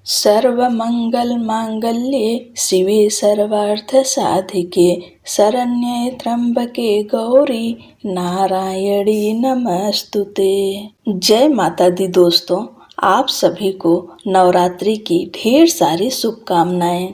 सर्वमङ्गलमाङ्गल्ये शिवे सर्वार्थसाधिके शरण्ये त्र्यंबके गौरी नारायणी नमस्तुते। जय माता दी दोस्तों, आप सभी को नवरात्रि की ढेर सारी शुभकामनाएं।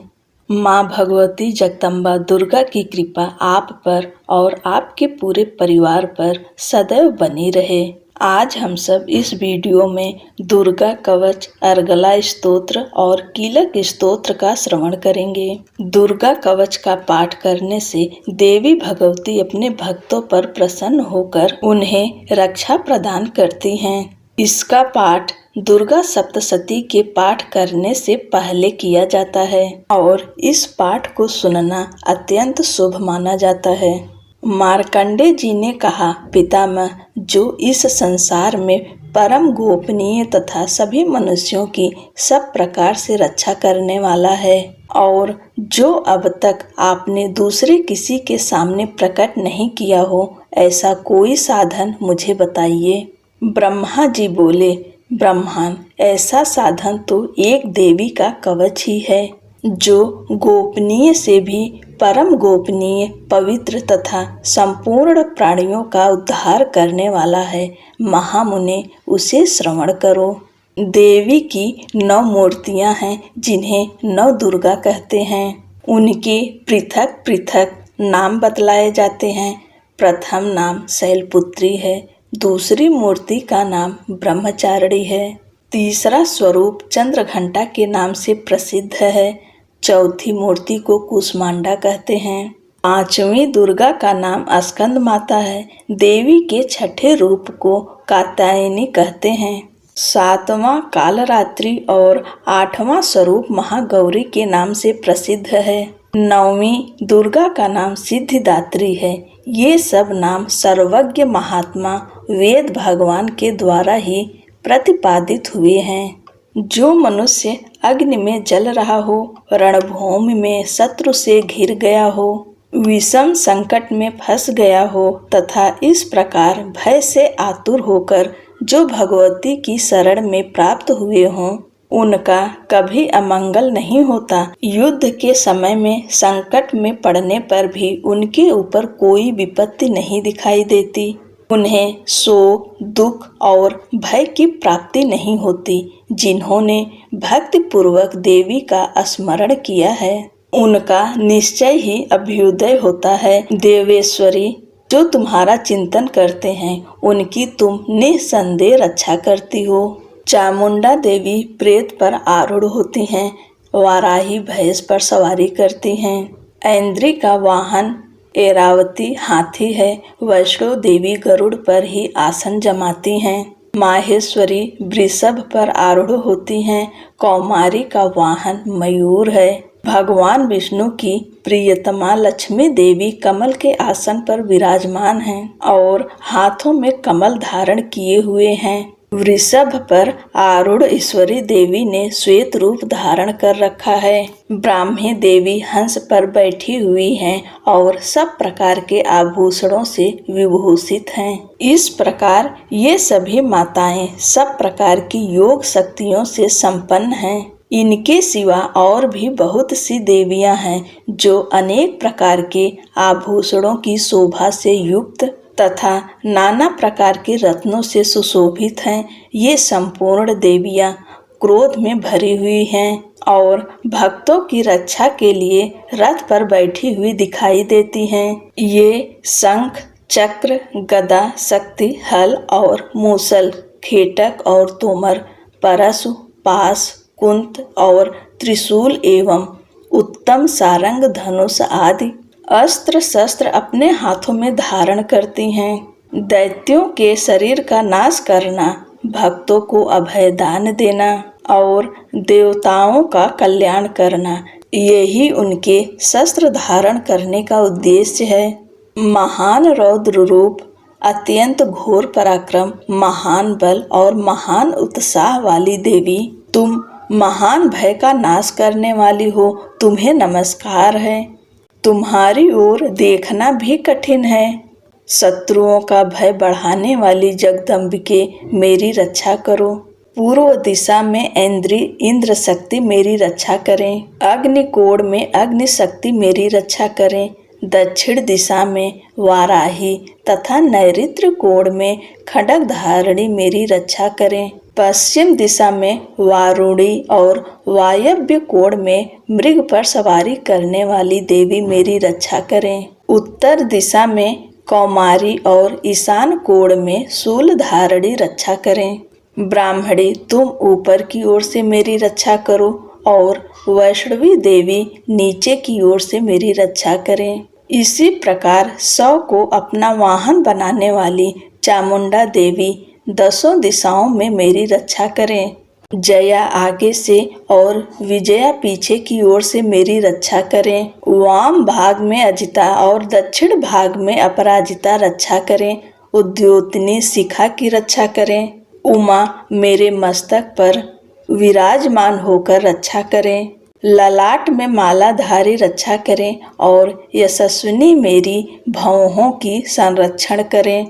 माँ भगवती जगदम्बा दुर्गा की कृपा आप पर और आपके पूरे परिवार पर सदैव बनी रहे। आज हम सब इस वीडियो में दुर्गा कवच, अर्गला स्तोत्र और कीलक स्तोत्र का श्रवण करेंगे। दुर्गा कवच का पाठ करने से देवी भगवती अपने भक्तों पर प्रसन्न होकर उन्हें रक्षा प्रदान करती हैं। इसका पाठ दुर्गा सप्तशती के पाठ करने से पहले किया जाता है और इस पाठ को सुनना अत्यंत शुभ माना जाता है। मार्कंडे जी ने कहा, पितामह, जो इस संसार में परम गोपनीय तथा सभी मनुष्यों की सब प्रकार से रक्षा करने वाला है और जो अब तक आपने दूसरे किसी के सामने प्रकट नहीं किया हो, ऐसा कोई साधन मुझे बताइए। ब्रह्मा जी बोले, ब्रह्मन, ऐसा साधन तो एक देवी का कवच ही है जो गोपनीय से भी परम गोपनीय, पवित्र तथा संपूर्ण प्राणियों का उद्धार करने वाला है। महामुने, उसे श्रवण करो। देवी की 9 मूर्तियां हैं जिन्हें 9 दुर्गा कहते हैं। उनके पृथक पृथक नाम बतलाए जाते हैं। प्रथम नाम शैलपुत्री है, दूसरी मूर्ति का नाम ब्रह्मचारिणी है, तीसरा स्वरूप चंद्रघंटा के नाम से प्रसिद्ध है, चौथी मूर्ति को कुष्मांडा कहते हैं, पांचवी दुर्गा का नाम स्कंद माता है, देवी के छठे रूप को कात्यायनी कहते हैं, सातवां कालरात्रि और 8वां स्वरूप महागौरी के नाम से प्रसिद्ध है, 9वीं दुर्गा का नाम सिद्धिदात्री है। ये सब नाम सर्वज्ञ महात्मा वेद भगवान के द्वारा ही प्रतिपादित हुए हैं। जो मनुष्य अग्नि में जल रहा हो, रणभूमि में शत्रु से घिर गया हो, विषम संकट में फंस गया हो तथा इस प्रकार भय से आतुर होकर जो भगवती की शरण में प्राप्त हुए हों, उनका कभी अमंगल नहीं होता। युद्ध के समय में संकट में पड़ने पर भी उनके ऊपर कोई विपत्ति नहीं दिखाई देती। उन्हें शोक, दुख और भय की प्राप्ति नहीं होती। जिन्होंने भक्ति पूर्वक देवी का स्मरण किया है, उनका निश्चय ही अभ्युदय होता है। देवेश्वरी, जो तुम्हारा चिंतन करते हैं, उनकी तुम निसंदेह रक्षा करती हो। चामुंडा देवी प्रेत पर आरूढ़ होती हैं, वाराही भैंस पर सवारी करती हैं, ऐन्द्री का वाहन ऐरावती हाथी है, वैष्णो देवी गरुड़ पर ही आसन जमाती हैं, माहेश्वरी वृषभ पर आरूढ़ होती हैं, कौमारी का वाहन मयूर है, भगवान विष्णु की प्रियतमा लक्ष्मी देवी कमल के आसन पर विराजमान हैं और हाथों में कमल धारण किए हुए हैं। वृषभ पर आरूढ़ ईश्वरी देवी ने श्वेत रूप धारण कर रखा है। ब्राह्मी देवी हंस पर बैठी हुई हैं और सब प्रकार के आभूषणों से विभूषित हैं। इस प्रकार ये सभी माताएं सब प्रकार की योग शक्तियों से संपन्न हैं। इनके सिवा और भी बहुत सी देवियां हैं जो अनेक प्रकार के आभूषणों की शोभा से युक्त तथा नाना प्रकार के रत्नों से सुशोभित हैं। ये संपूर्ण देवियां क्रोध में भरी हुई हैं और भक्तों की रक्षा के लिए रथ पर बैठी हुई दिखाई देती हैं। ये शंख, चक्र, गदा, शक्ति, हल और मूसल, खेटक और तोमर, परशु, पास, कुंत और त्रिशूल एवं उत्तम सारंग, धनुष आदि अस्त्र शस्त्र अपने हाथों में धारण करती हैं। दैत्यों के शरीर का नाश करना, भक्तों को अभय दान देना और देवताओं का कल्याण करना, यही उनके शस्त्र धारण करने का उद्देश्य है। महान रौद्र रूप, अत्यंत घोर पराक्रम, महान बल और महान उत्साह वाली देवी, तुम महान भय का नाश करने वाली हो, तुम्हें नमस्कार है। तुम्हारी ओर देखना भी कठिन है। शत्रुओं का भय बढ़ाने वाली जगदम्बिके, मेरी रक्षा करो। पूर्व दिशा में इंद्र शक्ति मेरी रक्षा करें। अग्निकोण में अग्नि शक्ति मेरी रक्षा करें। दक्षिण दिशा में वाराही तथा नैऋत्य कोण में खड्ग धारिणी मेरी रक्षा करें। पश्चिम दिशा में वारुणी और वायव्य कोण में मृग पर सवारी करने वाली देवी मेरी रक्षा करें। उत्तर दिशा में कौमारी और ईशान कोण में शूल धारिणी रक्षा करें। ब्राह्मणी तुम ऊपर की ओर से मेरी रक्षा करो और वैष्णवी देवी नीचे की ओर से मेरी रक्षा करें। इसी प्रकार 100 को अपना वाहन बनाने वाली चामुंडा देवी 10 दिशाओं में मेरी रक्षा करें। जया आगे से और विजया पीछे की ओर से मेरी रक्षा करें। वाम भाग में अजिता और दक्षिण भाग में अपराजिता रक्षा करें। उद्योतनी शिखा की रक्षा करें। उमा मेरे मस्तक पर विराजमान होकर रक्षा करें। ललाट में मालाधारी रक्षा करें और यशस्विनी मेरी भौहों की संरक्षण करें।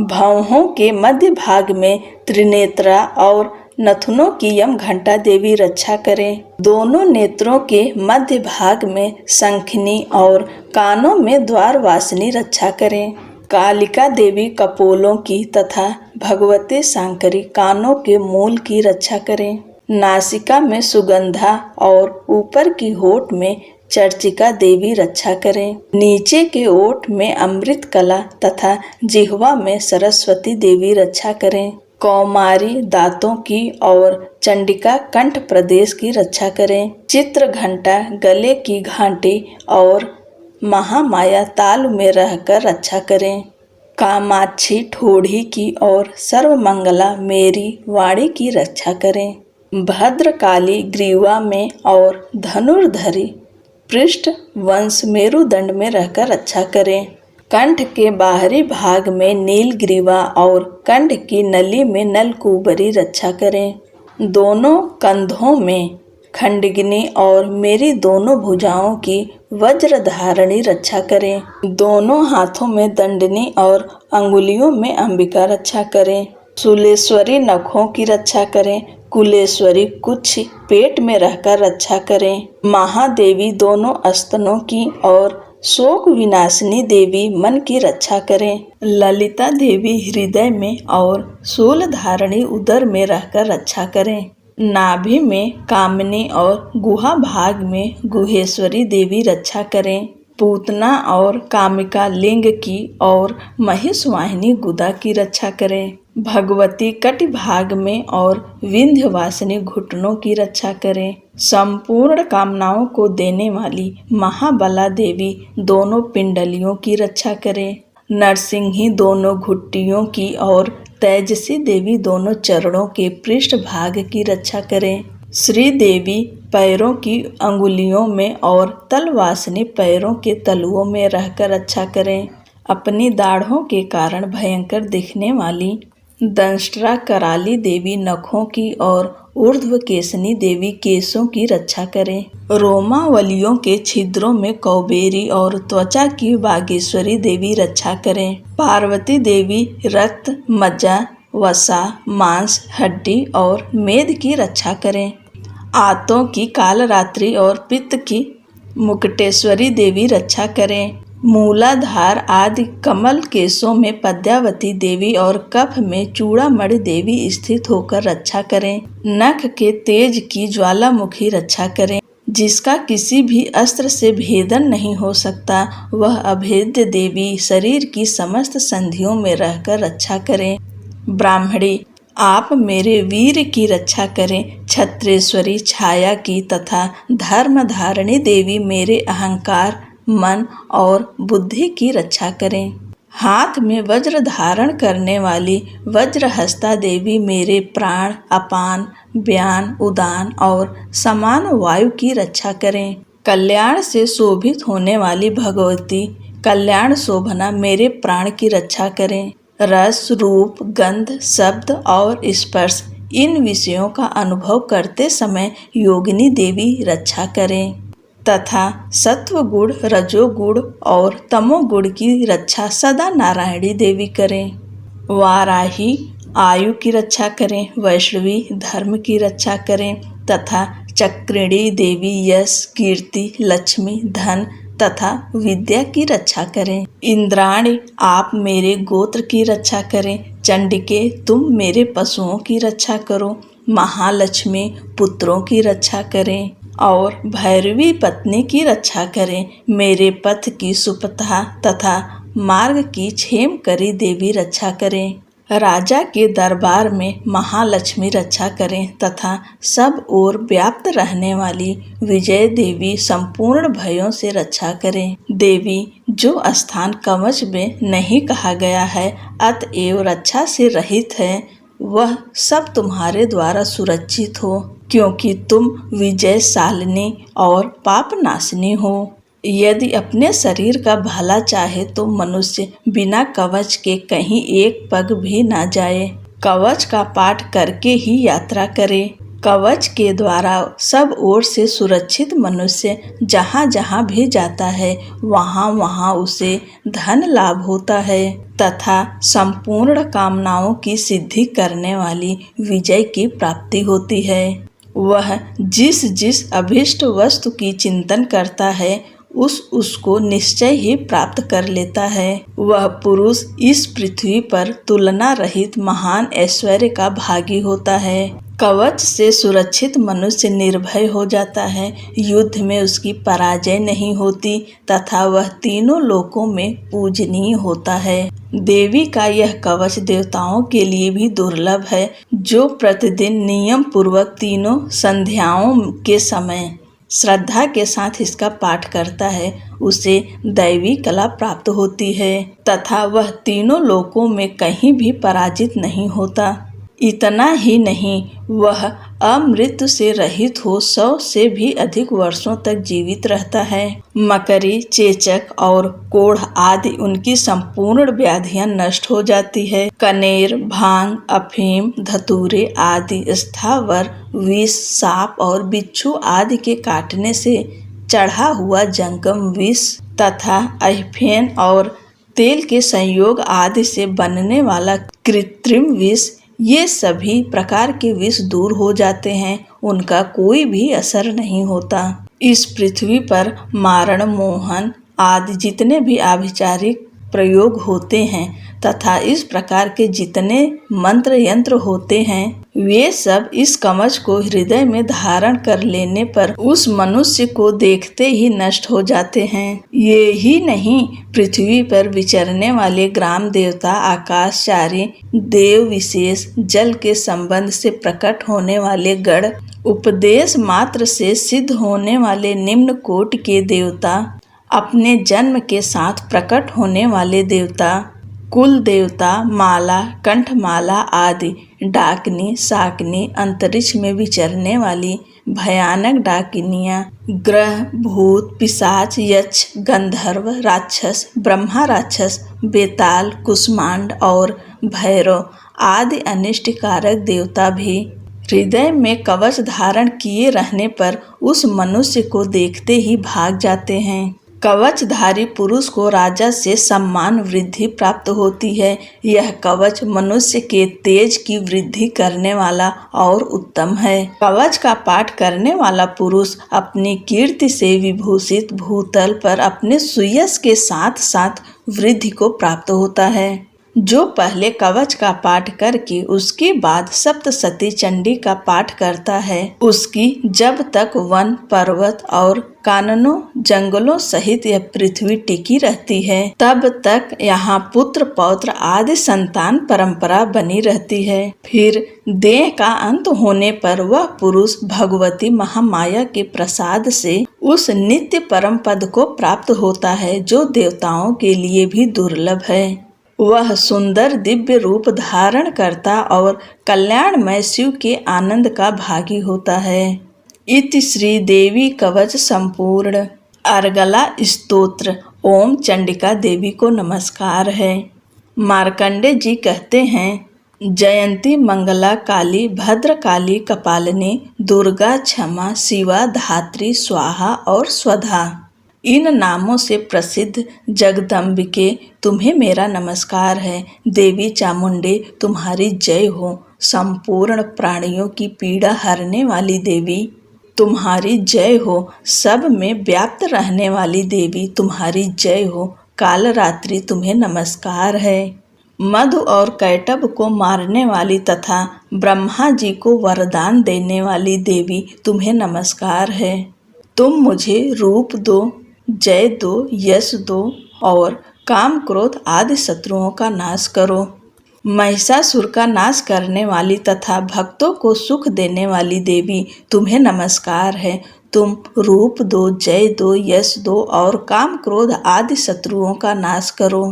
भौहों के मध्य भाग में त्रिनेत्रा और नथुनों की यम घंटा देवी रक्षा करें। दोनों नेत्रों के मध्य भाग में शंखिनी और कानों में द्वारवासिनी रक्षा करें। कालिका देवी कपोलों की तथा भगवती शंकरी कानों के मूल की रक्षा करें। नासिका में सुगंधा और ऊपर की होठ में चर्चिका देवी रक्षा करें। नीचे के ओठ में अमृत कला तथा जिह्वा में सरस्वती देवी रक्षा करें। कौमारी दांतों की और चंडिका कंठ प्रदेश की रक्षा करें। चित्र घंटा गले की घंटी और महामाया ताल में रहकर रक्षा करें। कामाक्षी ठोड़ी की और सर्वमंगला मेरी वाणी की रक्षा करें। भद्रकाली ग्रीवा में और धनुर्धरी पृष्ठ वंश मेरुदंड में रहकर रक्षा करें। कंठ के बाहरी भाग में नील ग्रीवा और कंठ की नली में नलकूबरी रक्षा करें। दोनों कंधों में खंडगिनी और मेरी दोनों भुजाओं की वज्र धारणी रक्षा करें। दोनों हाथों में दंडनी और अंगुलियों में अंबिका रक्षा करें। शूलेश्वरी नखों की रक्षा करें। कुलेश्वरी कुछ पेट में रहकर रक्षा करें। महादेवी दोनों स्तनों की और शोक विनाशिनी देवी मन की रक्षा करें। ललिता देवी हृदय में और शूल धारणी उदर में रहकर रक्षा करें। नाभि में कामिनी और गुहा भाग में गुहेश्वरी देवी रक्षा करें। पूतना और कामिका लिंग की और महिषवाहिनी गुदा की रक्षा करें। भगवती कटि भाग में और विंध्यवासिनी घुटनों की रक्षा करें। संपूर्ण कामनाओं को देने वाली महाबला देवी दोनों पिंडलियों की रक्षा करें। नरसिंही दोनों घुट्टियों की और तेजसी देवी दोनों चरणों के पृष्ठ भाग की रक्षा करें। श्री देवी पैरों की अंगुलियों में और तलवासिनी पैरों के तलुओं में रहकर रक्षा करें। अपनी दाढ़ों के कारण भयंकर दिखने वाली दंष्ट्रा कराली देवी नखों की और ऊर्ध्व केसनी देवी केसों की रक्षा करें। रोमावलियों के छिद्रों में कौबेरी और त्वचा की बागेश्वरी देवी रक्षा करें। पार्वती देवी रक्त, मज्जा, वसा, मांस, हड्डी और मेद की रक्षा करें। आंतों की कालरात्रि और पित्त की मुकुटेश्वरी देवी रक्षा करें। मूलाधार आदि कमल केशों में पद्यावती देवी और कफ में चूड़ामणि देवी स्थित होकर रक्षा करें। नख के तेज की ज्वालामुखी रक्षा करें। जिसका किसी भी अस्त्र से भेदन नहीं हो सकता, वह अभेद्य देवी शरीर की समस्त संधियों में रहकर रक्षा करें। ब्राह्मणी आप मेरे वीर की रक्षा करें। छत्रेश्वरी छाया की तथा धर्मधारिणी देवी मेरे अहंकार, मन और बुद्धि की रक्षा करें। हाथ में वज्र धारण करने वाली वज्रहस्ता देवी मेरे प्राण, अपान, व्यान, उदान और समान वायु की रक्षा करें। कल्याण से शोभित होने वाली भगवती कल्याण शोभना मेरे प्राण की रक्षा करें। रस, रूप, गंध, शब्द और स्पर्श इन विषयों का अनुभव करते समय योगिनी देवी रक्षा करें तथा सत्व गुण, रजोगुण और तमोगुण की रक्षा सदा नारायणी देवी करें। वाराही आयु की रक्षा करें, वैष्णवी धर्म की रक्षा करें तथा चक्रिणी देवी यश, कीर्ति, लक्ष्मी, धन तथा विद्या की रक्षा करें। इंद्राणी आप मेरे गोत्र की रक्षा करें। चंडिके तुम मेरे पशुओं की रक्षा करो। महालक्ष्मी पुत्रों की रक्षा करें और भैरवी पत्नी की रक्षा करें। मेरे पथ की सुपथा तथा मार्ग की क्षेमकरी देवी रक्षा करें। राजा के दरबार में महालक्ष्मी रक्षा करें तथा सब ओर व्याप्त रहने वाली विजय देवी संपूर्ण भयों से रक्षा करें। देवी जो स्थान कवच में नहीं कहा गया है अतएव रक्षा से रहित है, वह सब तुम्हारे द्वारा सुरक्षित हो, क्योंकि तुम विजयशालिनी और पापनाशिनी हो। यदि अपने शरीर का भला चाहे तो मनुष्य बिना कवच के कहीं एक पग भी ना जाए। कवच का पाठ करके ही यात्रा करे। कवच के द्वारा सब ओर से सुरक्षित मनुष्य जहाँ जहाँ भी जाता है वहाँ वहाँ उसे धन लाभ होता है तथा संपूर्ण कामनाओं की सिद्धि करने वाली विजय की प्राप्ति होती है। वह जिस जिस अभिष्ट वस्तु की चिंतन करता है उसको निश्चय ही प्राप्त कर लेता है। वह पुरुष इस पृथ्वी पर तुलना रहित महान ऐश्वर्य का भागी होता है। कवच से सुरक्षित मनुष्य निर्भय हो जाता है। युद्ध में उसकी पराजय नहीं होती तथा वह तीनों लोकों में पूजनीय होता है। देवी का यह कवच देवताओं के लिए भी दुर्लभ है। जो प्रतिदिन नियम पूर्वक तीनों संध्याओं के समय श्रद्धा के साथ इसका पाठ करता है उसे दैवी कला प्राप्त होती है तथा वह तीनों लोकों में कहीं भी पराजित नहीं होता। इतना ही नहीं, वह अमृत्यु से रहित हो 100 से भी अधिक वर्षों तक जीवित रहता है। मकरी, चेचक और कोढ़ आदि उनकी संपूर्ण व्याधियां नष्ट हो जाती है। कनेर, भांग, अफीम, धतूरे आदि स्थावर विष, सांप और बिच्छू आदि के काटने से चढ़ा हुआ जंगम विष तथा अहिफेन और तेल के संयोग आदि से बनने वाला कृत्रिम विष, ये सभी प्रकार के विष दूर हो जाते हैं, उनका कोई भी असर नहीं होता। इस पृथ्वी पर मारण, मोहन आदि जितने भी आभिचारिक प्रयोग होते हैं तथा इस प्रकार के जितने मंत्र यंत्र होते हैं वे सब इस कवच को हृदय में धारण कर लेने पर उस मनुष्य को देखते ही नष्ट हो जाते हैं। ये ही नहीं, पृथ्वी पर विचरने वाले ग्राम देवता, आकाशचारी देव विशेष, जल के संबंध से प्रकट होने वाले गण, उपदेश मात्र से सिद्ध होने वाले निम्न कोटि के देवता, अपने जन्म के साथ प्रकट होने वाले देवता, कुल देवता, माला, कंठमाला आदि, डाकिनी, शाकिनी, अंतरिक्ष में विचरने वाली भयानक डाकिनियाँ, ग्रह, भूत, पिशाच, यक्ष, गंधर्व, राक्षस, ब्रह्मा राक्षस, बेताल, कुष्मांड और भैरव आदि अनिष्टकारक देवता भी हृदय में कवच धारण किए रहने पर उस मनुष्य को देखते ही भाग जाते हैं। कवचधारी पुरुष को राजा से सम्मान वृद्धि प्राप्त होती है। यह कवच मनुष्य के तेज की वृद्धि करने वाला और उत्तम है। कवच का पाठ करने वाला पुरुष अपनी कीर्ति से विभूषित भूतल पर अपने सुयश के साथ साथ वृद्धि को प्राप्त होता है। जो पहले कवच का पाठ करके उसके बाद सप्तशती चंडी का पाठ करता है, उसकी जब तक वन, पर्वत और काननों, जंगलों सहित यह पृथ्वी टिकी रहती है, तब तक यहाँ पुत्र, पौत्र आदि संतान परंपरा बनी रहती है। फिर देह का अंत होने पर वह पुरुष भगवती महामाया के प्रसाद से उस नित्य परम पद को प्राप्त होता है, जो देवताओं के लिए भी दुर्लभ है। वह सुंदर दिव्य रूप धारण करता और कल्याणमय शिव के आनंद का भागी होता है। इति श्री देवी कवच संपूर्ण। अर्गला स्तोत्र। ओम चंडिका देवी को नमस्कार है। मार्कंडे जी कहते हैं, जयंती मंगला काली, भद्र काली कपालिनी, दुर्गा, क्षमा, शिवा, धात्री, स्वाहा और स्वधा। इन नामों से प्रसिद्ध जगदम्बिके तुम्हें मेरा नमस्कार है। देवी चामुंडे तुम्हारी जय हो। संपूर्ण प्राणियों की पीड़ा हरने वाली देवी तुम्हारी जय हो। सब में व्याप्त रहने वाली देवी तुम्हारी जय हो। कालरात्रि तुम्हें नमस्कार है। मधु और कैटभ को मारने वाली तथा ब्रह्मा जी को वरदान देने वाली देवी तुम्हें नमस्कार है। तुम मुझे रूप दो, जय दो, यश दो और काम क्रोध आदि शत्रुओं का नाश करो। महिषासुर का नाश करने वाली तथा भक्तों को सुख देने वाली देवी तुम्हें नमस्कार है। तुम रूप दो, जय दो, यश दो और काम क्रोध आदि शत्रुओं का नाश करो।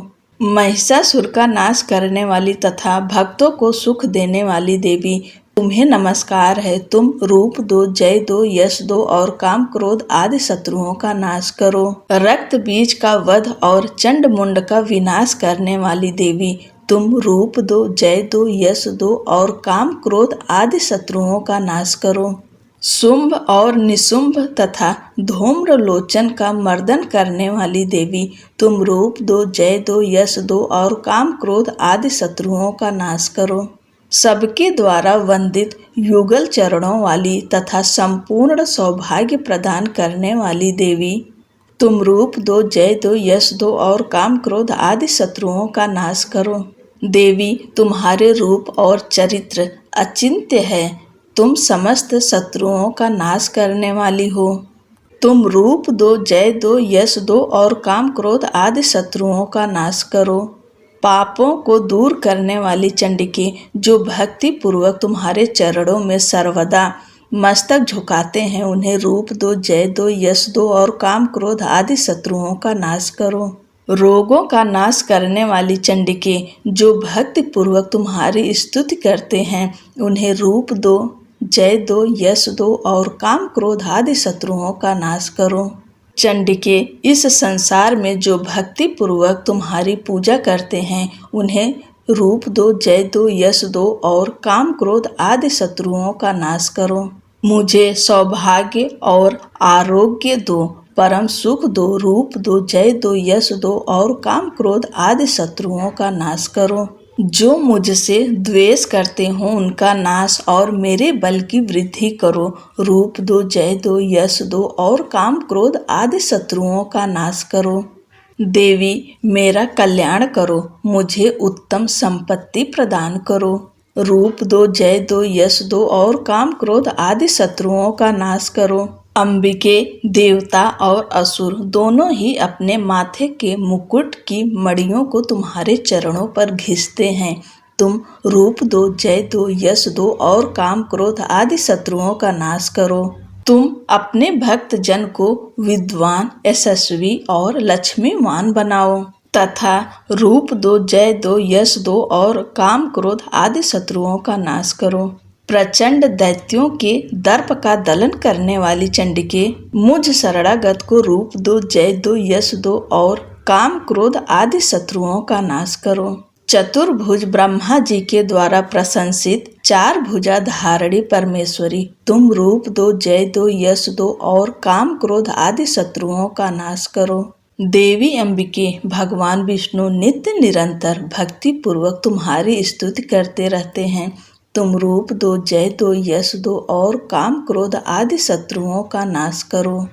महिषासुर का नाश करने वाली तथा भक्तों को सुख देने वाली देवी तुम्हें नमस्कार है। तुम रूप दो, जय दो, यश दो और काम क्रोध आदि शत्रुओं का नाश करो। रक्त बीज का वध और चंड मुंड का विनाश करने वाली देवी तुम रूप दो, जय दो, यश दो और काम क्रोध आदि शत्रुओं का नाश करो। शुंभ और निशुंभ तथा धूम्रलोचन का मर्दन करने वाली देवी तुम रूप दो, जय दो, यश दो और काम क्रोध आदि शत्रुओं का नाश करो। सबके द्वारा वंदित युगल चरणों वाली तथा संपूर्ण सौभाग्य प्रदान करने वाली देवी तुम रूप दो, जय दो, यश दो और काम क्रोध आदि शत्रुओं का नाश करो। देवी तुम्हारे रूप और चरित्र अचिंत्य है। तुम समस्त शत्रुओं का नाश करने वाली हो। तुम रूप दो, जय दो, यश दो और काम क्रोध आदि शत्रुओं का नाश करो। पापों को दूर करने वाली चंडिके जो भक्ति पूर्वक तुम्हारे चरणों में सर्वदा मस्तक झुकाते हैं उन्हें रूप दो, जय दो, यश दो और काम क्रोध आदि शत्रुओं का नाश करो। रोगों का नाश करने वाली चंडिके जो भक्ति पूर्वक तुम्हारी स्तुति करते हैं उन्हें रूप दो, जय दो, यश दो और काम क्रोध आदि शत्रुओं का नाश करो। चंडिके इस संसार में जो भक्ति पूर्वक तुम्हारी पूजा करते हैं उन्हें रूप दो, जय दो, यश दो और काम क्रोध आदि शत्रुओं का नाश करो। मुझे सौभाग्य और आरोग्य दो, परम सुख दो, रूप दो, जय दो, यश दो और काम क्रोध आदि शत्रुओं का नाश करो। जो मुझसे द्वेष करते हो उनका नाश और मेरे बल की वृद्धि करो। रूप दो, जय दो, यश दो और काम क्रोध आदि शत्रुओं का नाश करो। देवी मेरा कल्याण करो, मुझे उत्तम संपत्ति प्रदान करो। रूप दो, जय दो, यश दो और काम क्रोध आदि शत्रुओं का नाश करो। अंबिके देवता और असुर दोनों ही अपने माथे के मुकुट की मड़ियों को तुम्हारे चरणों पर घिसते हैं। तुम रूप दो, जय दो, यश दो और काम क्रोध आदि शत्रुओं का नाश करो। तुम अपने भक्त जन को विद्वान, यशस्वी और लक्ष्मीवान बनाओ तथा रूप दो, जय दो, यश दो और काम क्रोध आदि शत्रुओं का नाश करो। प्रचंड दैत्यों के दर्प का दलन करने वाली चंडिके मुझ शरणागत को रूप दो, जय दो, यश दो और काम क्रोध आदि शत्रुओं का नाश करो। चतुर्भुज ब्रह्मा जी के द्वारा प्रशंसित चार भुजा धारणी परमेश्वरी तुम रूप दो, जय दो, यश दो और काम क्रोध आदि शत्रुओं का नाश करो। देवी अंबिके भगवान विष्णु नित्य निरंतर भक्ति पूर्वक तुम्हारी स्तुति करते रहते हैं। तुम रूप दो, जय दो, यश दो और काम क्रोध आदि शत्रुओं का नाश करो।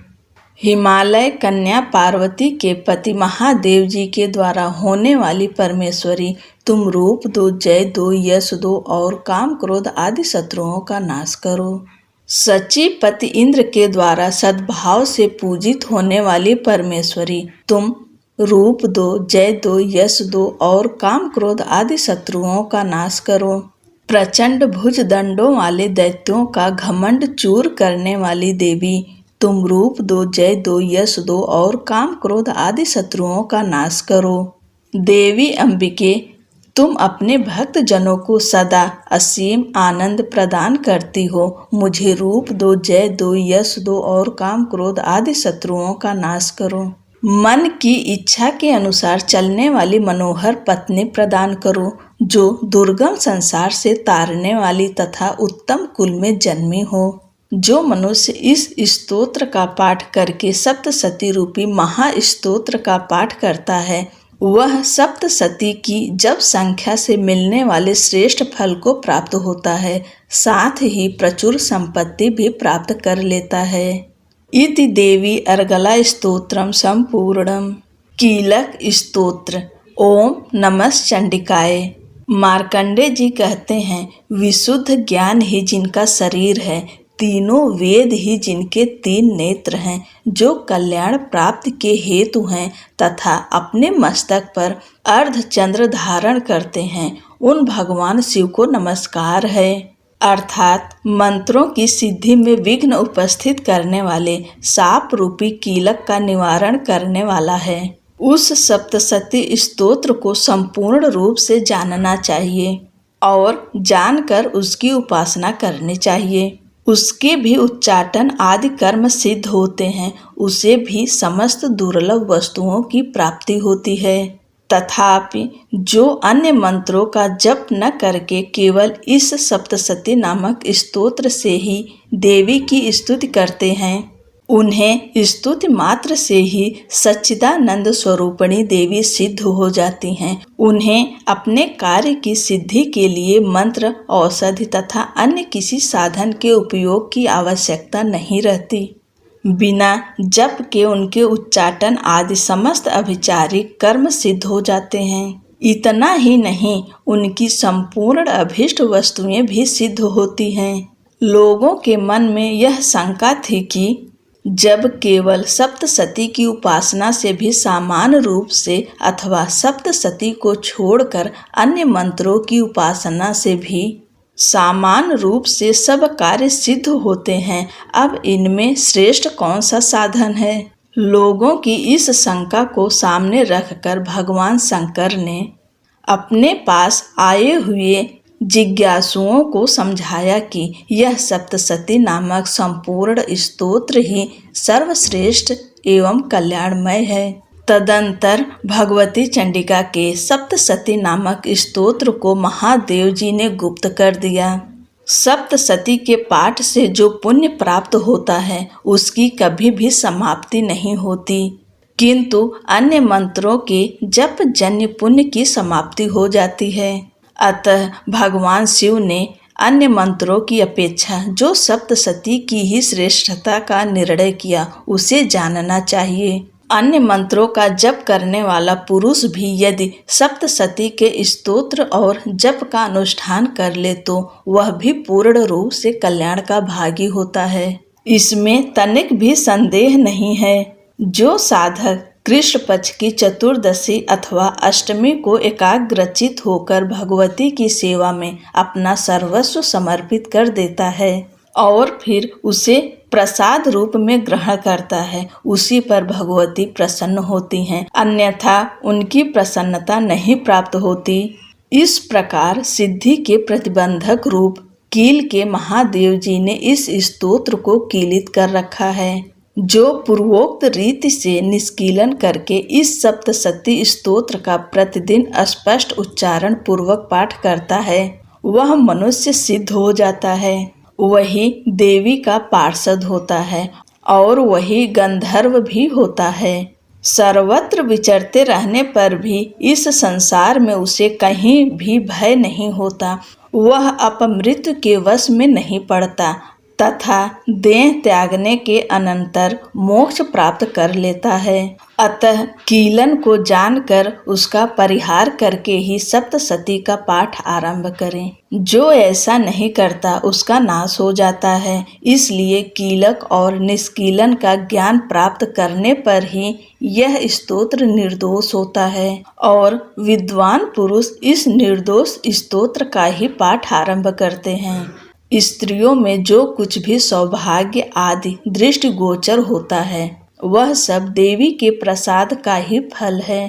हिमालय कन्या पार्वती के पति महादेव जी के द्वारा होने वाली परमेश्वरी तुम रूप दो, जय दो, यश दो और काम क्रोध आदि शत्रुओं का नाश करो। सची पति इंद्र के द्वारा सद्भाव से पूजित होने वाली परमेश्वरी तुम रूप दो, जय दो, यश दो और काम क्रोध आदि शत्रुओं का नाश करो। प्रचंड भुज दंडों वाले दैत्यों का घमंड चूर करने वाली देवी तुम रूप दो, जय दो, यश दो और काम क्रोध आदि शत्रुओं का नाश करो। देवी अंबिके तुम अपने भक्त जनों को सदा असीम आनंद प्रदान करती हो। मुझे रूप दो, जय दो, यश दो और काम क्रोध आदि शत्रुओं का नाश करो। मन की इच्छा के अनुसार चलने वाली मनोहर पत्नी प्रदान करो जो दुर्गम संसार से तारने वाली तथा उत्तम कुल में जन्मी हो। जो मनुष्य इस स्तोत्र का पाठ करके सप्तशती रूपी महास्तोत्र का पाठ करता है, वह सप्तशती की जप संख्या से मिलने वाले श्रेष्ठ फल को प्राप्त होता है, साथ ही प्रचुर संपत्ति भी प्राप्त कर लेता है। इति देवी अर्गला स्तोत्रम संपूर्णम। कीलक स्तोत्र। ओम नमः चंडिकाय। मार्कंडेय जी कहते हैं, विशुद्ध ज्ञान ही जिनका शरीर है, तीनों वेद ही जिनके 3 नेत्र हैं, जो कल्याण प्राप्ति के हेतु हैं तथा अपने मस्तक पर अर्धचंद्र धारण करते हैं, उन भगवान शिव को नमस्कार है। अर्थात मंत्रों की सिद्धि में विघ्न उपस्थित करने वाले साप रूपी कीलक का निवारण करने वाला है। उस सप्तशती स्तोत्र को संपूर्ण रूप से जानना चाहिए और जानकर उसकी उपासना करनी चाहिए। उसके भी उच्चाटन आदि कर्म सिद्ध होते हैं, उसे भी समस्त दुर्लभ वस्तुओं की प्राप्ति होती है। तथापि जो अन्य मंत्रों का जप न करके केवल इस सप्तशती नामक स्तोत्र से ही देवी की स्तुति करते हैं, उन्हें स्तुति मात्र से ही सच्चिदानंद स्वरूपिणी देवी सिद्ध हो जाती हैं। उन्हें अपने कार्य की सिद्धि के लिए मंत्र, औषधि तथा अन्य किसी साधन के उपयोग की आवश्यकता नहीं रहती। बिना जप के उनके उच्चाटन आदि समस्त अभिचारिक कर्म सिद्ध हो जाते हैं। इतना ही नहीं, उनकी संपूर्ण अभीष्ट वस्तुएं भी सिद्ध होती हैं। लोगों के मन में यह शंका थी कि जब केवल सप्तशती की उपासना से भी सामान्य रूप से अथवा सप्तशती को छोड़कर अन्य मंत्रों की उपासना से भी सामान्य रूप से सब कार्य सिद्ध होते हैं, अब इनमें श्रेष्ठ कौन सा साधन है? लोगों की इस शंका को सामने रखकर भगवान शंकर ने अपने पास आए हुए जिज्ञासुओं को समझाया कि यह सप्तशती नामक संपूर्ण स्तोत्र ही सर्वश्रेष्ठ एवं कल्याणमय है। तदंतर भगवती चंडिका के सप्तशती नामक स्तोत्र को महादेव जी ने गुप्त कर दिया। सप्तशती के पाठ से जो पुण्य प्राप्त होता है, उसकी कभी भी समाप्ति नहीं होती, किंतु अन्य मंत्रों के जप जन्य पुण्य की समाप्ति हो जाती है। अतः भगवान शिव ने अन्य मंत्रों की अपेक्षा जो सप्तशती की ही श्रेष्ठता का निर्णय किया, उसे जानना चाहिए। अन्य मंत्रों का जप करने वाला पुरुष भी यदि सप्तशती के स्तोत्र और जप का अनुष्ठान कर ले, तो वह भी पूर्ण रूप से कल्याण का भागी होता है। इसमें तनिक भी संदेह नहीं है। जो साधक कृष्ण पक्ष की चतुर्दशी अथवा अष्टमी को एकाग्रचित होकर भगवती की सेवा में अपना सर्वस्व समर्पित कर देता है और फिर उसे प्रसाद रूप में ग्रहण करता है, उसी पर भगवती प्रसन्न होती हैं, अन्यथा उनकी प्रसन्नता नहीं प्राप्त होती। इस प्रकार सिद्धि के प्रतिबंधक रूप कील के महादेव जी ने इस स्तोत्र को कीलित कर रखा है। जो पूर्वोक्त रीति से निष्कीलन करके इस सप्तशती स्तोत्र का प्रतिदिन स्पष्ट उच्चारण पूर्वक पाठ करता है, वह मनुष्य सिद्ध हो जाता है, वही देवी का पार्षद होता है और वही गंधर्व भी होता है। सर्वत्र विचरते रहने पर भी इस संसार में उसे कहीं भी भय नहीं होता, वह अपमृत्यु के वश में नहीं पड़ता तथा देह त्यागने के अनंतर मोक्ष प्राप्त कर लेता है। अतः कीलन को जानकर उसका परिहार करके ही सप्तशती का पाठ आरंभ करें। जो ऐसा नहीं करता उसका नाश हो जाता है। इसलिए कीलक और निष्कीलन का ज्ञान प्राप्त करने पर ही यह स्तोत्र निर्दोष होता है और विद्वान पुरुष इस निर्दोष स्तोत्र का ही पाठ आरंभ करते हैं। स्त्रियों में जो कुछ भी सौभाग्य आदि दृष्टिगोचर होता है, वह सब देवी के प्रसाद का ही फल है।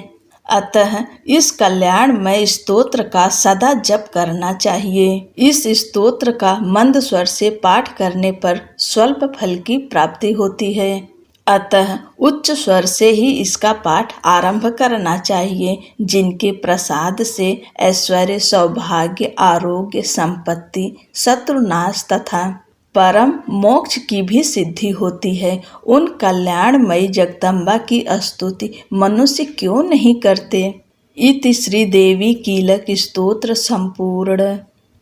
अतः इस कल्याणमय स्तोत्र का सदा जप करना चाहिए। इस स्तोत्र का मंद स्वर से पाठ करने पर स्वल्प फल की प्राप्ति होती है। अतः उच्च स्वर से ही इसका पाठ आरंभ करना चाहिए, जिनके प्रसाद से ऐश्वर्य, सौभाग्य, आरोग्य, संपत्ति, शत्रुनाश तथा परम मोक्ष की भी सिद्धि होती है। उन कल्याणमयी जगदम्बा की स्तुति मनुष्य क्यों नहीं करते। इति श्रीदेवी कीलक स्तोत्र संपूर्ण।